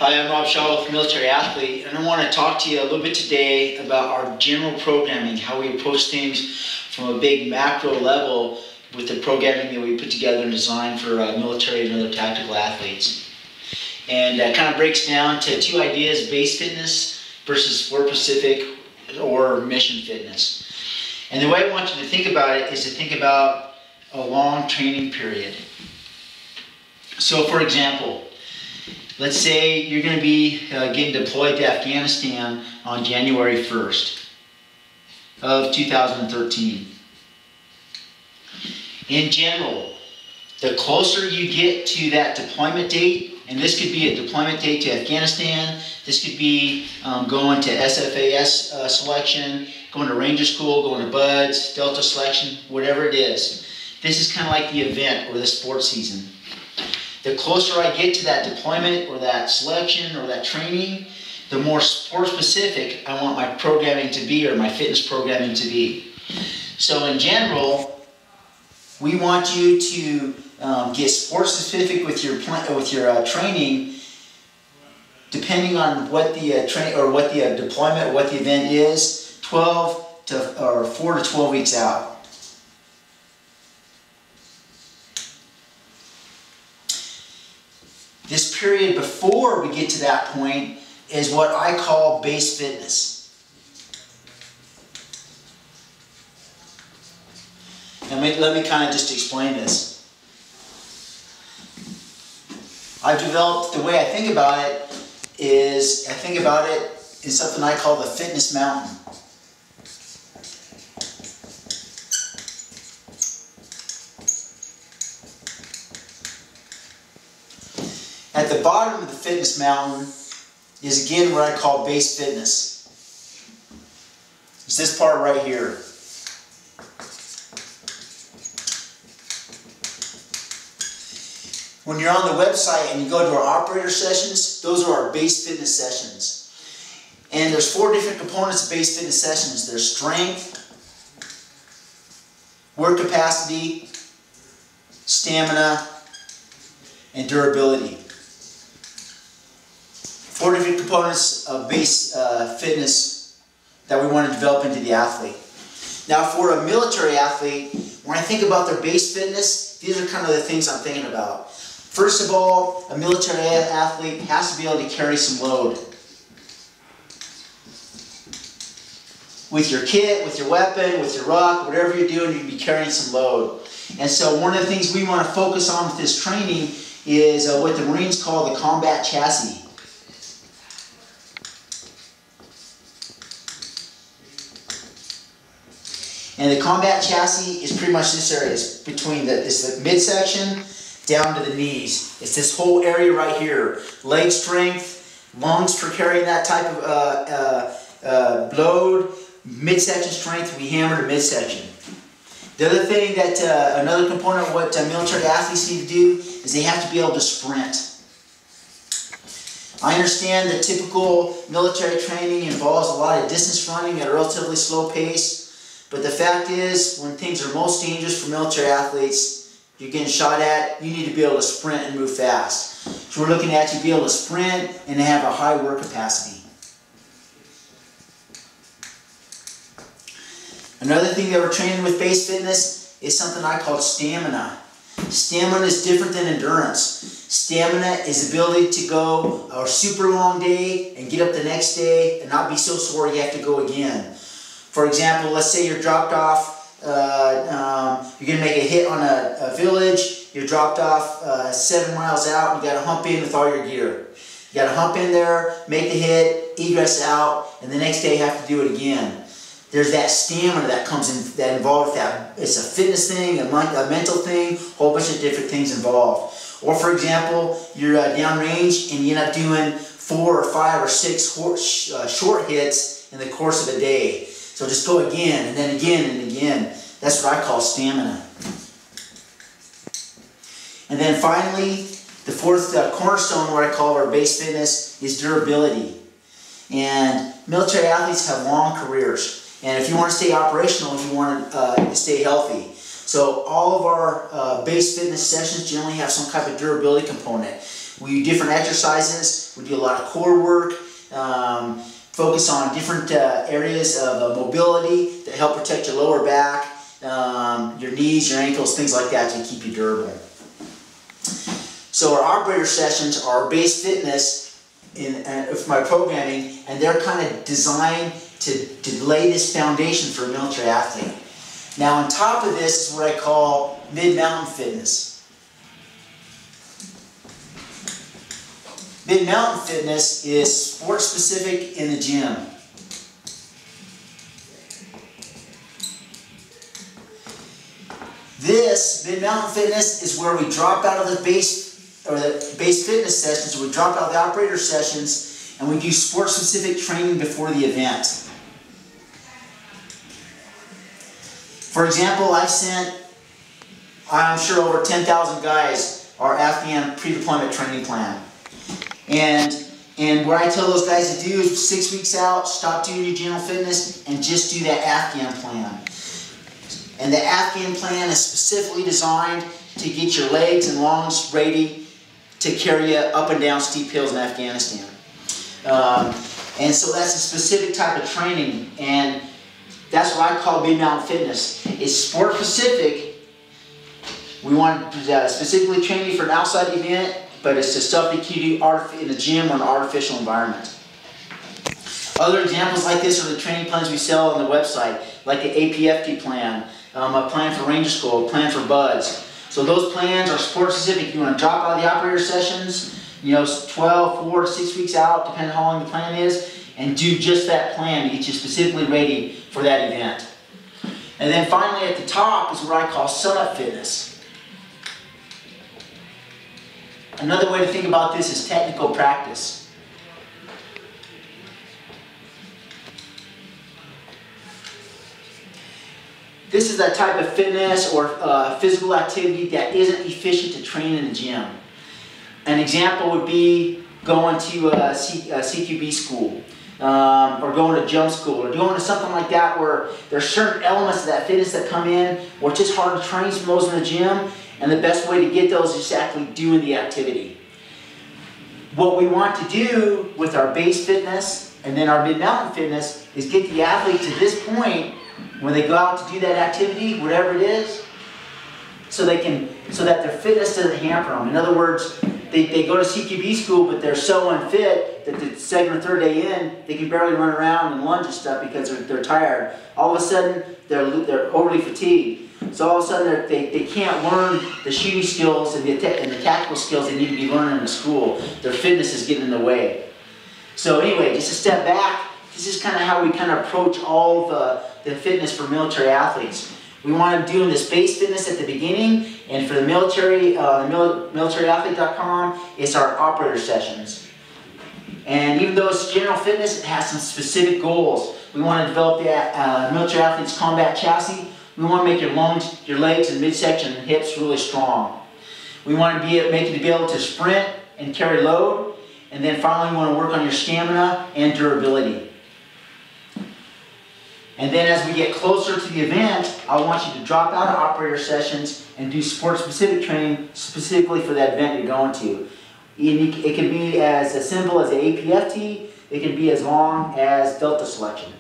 Hi, I'm Rob Shaw with Military Athlete, and I want to talk to you a little bit today about our general programming, how we approach things from a big macro level with the programming that we put together and designed for military and other tactical athletes. And that kind of breaks down to two ideas: base fitness versus sport specific or mission fitness. And the way I want you to think about it is to think about a long training period. So for example, let's say you're going to be getting deployed to Afghanistan on January 1st of 2013. In general, the closer you get to that deployment date, and this could be a deployment date to Afghanistan, this could be going to SFAS selection, going to Ranger School, going to BUD/S, Delta selection, whatever it is. This is kind of like the event or the sports season. The closer I get to that deployment or that selection or that training, the more sport specific I want my programming to be, or my fitness programming to be. So in general, we want you to get sport specific with your training, depending on what the deployment or what the event is, 4 to 12 weeks out. This period before we get to that point is what I call base fitness. Now let me kind of just explain this. I've developed, the way I think about it is, something I call the fitness mountain. At the bottom of the fitness mountain is again what I call base fitness. It's this part right here. When you're on the website and you go to our operator sessions, those are our base fitness sessions. And there's 4 different components of base fitness sessions. There's strength, work capacity, stamina, and durability. 4 different components of base fitness that we want to develop into the athlete. Now for a military athlete, when I think about their base fitness, these are kind of the things I'm thinking about. First of all, a military athlete has to be able to carry some load. With your kit, with your weapon, with your ruck, whatever you're doing, you'll be carrying some load. And so one of the things we want to focus on with this training is what the Marines call the combat chassis. And the combat chassis is pretty much this area. It's between the midsection down to the knees. It's this whole area right here. Leg strength, lungs for carrying that type of load, midsection strength, we hammer to midsection. The other thing that, another component of what military athletes need to do is they have to be able to sprint. I understand that typical military training involves a lot of distance running at a relatively slow pace. But the fact is, when things are most dangerous for military athletes, you're getting shot at, you need to be able to sprint and move fast. So we're looking at you be able to sprint and have a high work capacity. Another thing that we're training with base fitness is something I call stamina. Stamina is different than endurance. Stamina is the ability to go a super long day and get up the next day and not be so sore you have to go again. For example, let's say you're dropped off, you're going to make a hit on a village, you're dropped off 7 miles out, and you got to hump in with all your gear. You got to hump in there, make the hit, egress out, and the next day you have to do it again. There's that stamina that comes in, that involved with that. It's a fitness thing, a mental thing, a whole bunch of different things involved. Or for example, you're downrange and you end up doing 4 or 5 or 6 short hits in the course of a day. So just go again, and then again, and again. That's what I call stamina. And then finally, the 4th cornerstone, what I call our base fitness, is durability. And military athletes have long careers. And if you want to stay operational, you want to stay healthy. So all of our base fitness sessions generally have some type of durability component. We do different exercises. We do a lot of core work. Focus on different areas of mobility that help protect your lower back, your knees, your ankles, things like that to keep you durable. So our operator sessions are base fitness for my programming, and they're kind of designed to lay this foundation for a military athlete. Now on top of this is what I call mid-mountain fitness. Mid-mountain fitness is sport specific in the gym. This mid-mountain fitness is where we drop out of the base fitness sessions, we drop out of the operator sessions, and we do sport specific training before the event. For example, I've sent, I'm sure, over 10,000 guys our Afghan pre-deployment training plan. And what I tell those guys to do is 6 weeks out, stop doing your general fitness and just do that Afghan plan. And the Afghan plan is specifically designed to get your legs and lungs ready to carry you up and down steep hills in Afghanistan. And so that's a specific type of training, and that's what I call mid-mountain fitness. It's sport specific. We want to specifically train you for an outside event, but it's the stuff that you do in the gym or an artificial environment. Other examples like this are the training plans we sell on the website, like the APFT plan, a plan for Ranger School, a plan for BUDS. So those plans are sport specific. You want to drop out of the operator sessions, 12, 4 to 6 weeks out, depending on how long the plan is, and do just that plan to get you specifically ready for that event. And then finally at the top is what I call summit fitness. Another way to think about this is technical practice. This is that type of fitness or physical activity that isn't efficient to train in the gym. An example would be going to a CQB school, or going to jump school, or going to something like that where there's certain elements of that fitness that come in where it's just hard to train some of those in the gym, and the best way to get those is just actually doing the activity. What we want to do with our base fitness and then our mid-mountain fitness is get the athlete to this point when they go out to do that activity, whatever it is, so that their fitness doesn't hamper them. In other words, they go to CQB school, but they're so unfit that the second or third day in, they can barely run around and lunge and stuff because they're tired. All of a sudden, they're overly fatigued. So all of a sudden, they can't learn the shooting skills and the tactical skills they need to be learning in the school. Their fitness is getting in the way. So anyway, just a step back, this is kind of how we kind of approach all the fitness for military athletes. We want to do this base fitness at the beginning, and for the military, militaryathlete.com, it's our operator sessions. And even though it's general fitness, it has some specific goals. We want to develop the military athlete's combat chassis. We want to make your legs and midsection and hips really strong. We want to make you to be able to sprint and carry load. And then finally, we want to work on your stamina and durability. And then as we get closer to the event, I want you to drop out of operator sessions and do sport-specific training specifically for that event you're going to. It can be as simple as the APFT. It can be as long as delta selection.